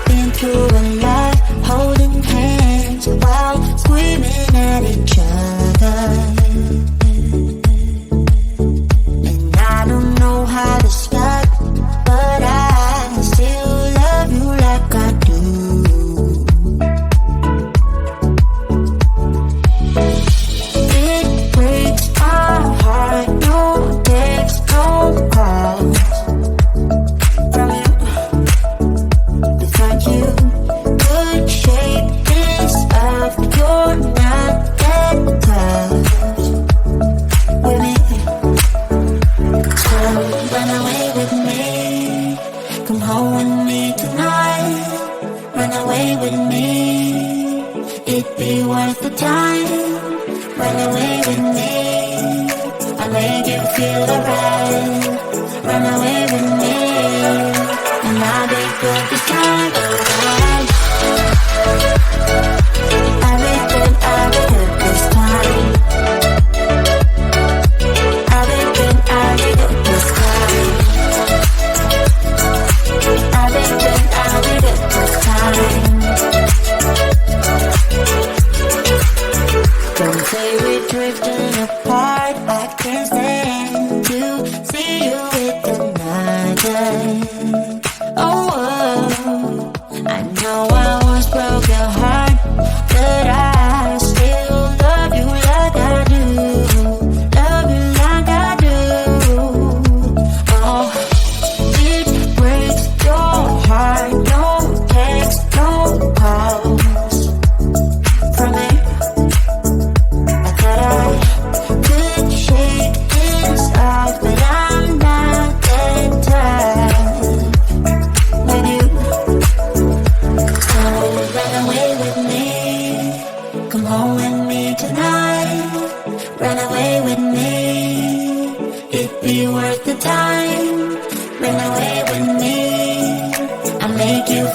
into a life, holding hands while screaming at each other. And I don't know how to start, but I still love you like I do. It breaks my heart, no text, no calls from you to thank you. Good shape is up, you're not that close with me. So run away with me, come home with me tonight. Run away with me, it'd be worth the time. Run away with me, I'll make you feel alright. Run away with me, and I'll be good this time. I'll be good this time. I'll be good this time. I'll be good this time. Don't say we're drifting apart, I can't stand to see you with another. Oh, I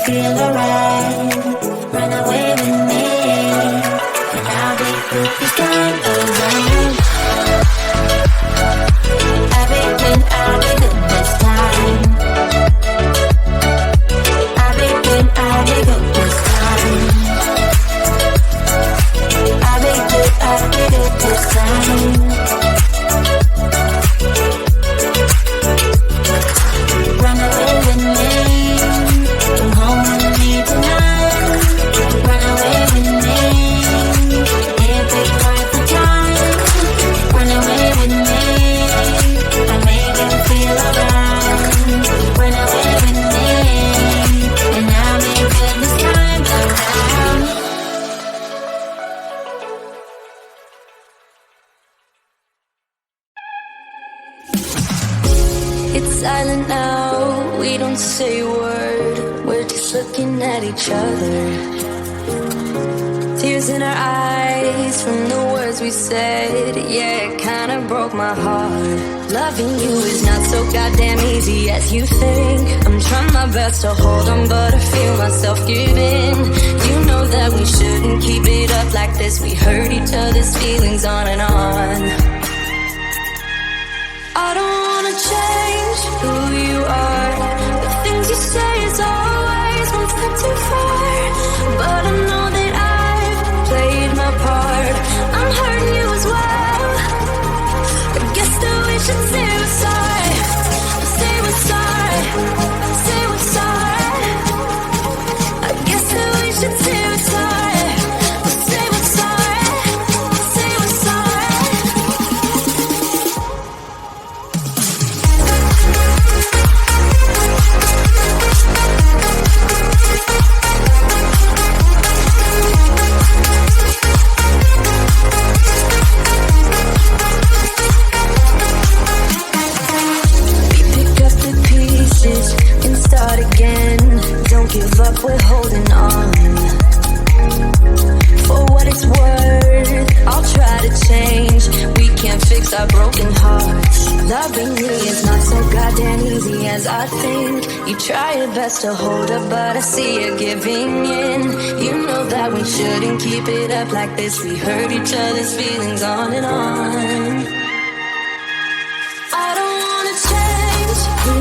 feel alright. Run away with me, and I'll be through this kind of rain. Everything I'll be good this time. Everything I'll be good this time. I'll be good this time. Run away with me, come home with me tonight. Run away with me, if it's worth the time. Run away with me, I make you feel alright. Run away with me, and I'll make good this time around. It's silent now, we don't say a word. We're just looking at each other. Tears in our eyes from the words we said. Yeah, it kinda broke my heart. Loving you is not so goddamn easy as you think. I'm trying my best to hold on, but I feel myself giving. You know that we shouldn't keep it up like this. We hurt each other's feelings on and on. I don't wanna change who you are. The things you say is always one step too far. But I know that I've played my part. I'm hurting you as well. I guess that we should say we're sorry. Say we're sorry. Say we're sorry. I guess that we should say we're sorry. Say we're sorry. Say we're sorry. And start again. Don't give up, we're holding on. For what it's worth, I'll try to change. We can't fix our broken hearts. Loving me is not so goddamn easy as I think. You try your best to hold up, but I see you giving in. You know that we shouldn't keep it up like this. We hurt each other's feelings on and on. I don't wanna change who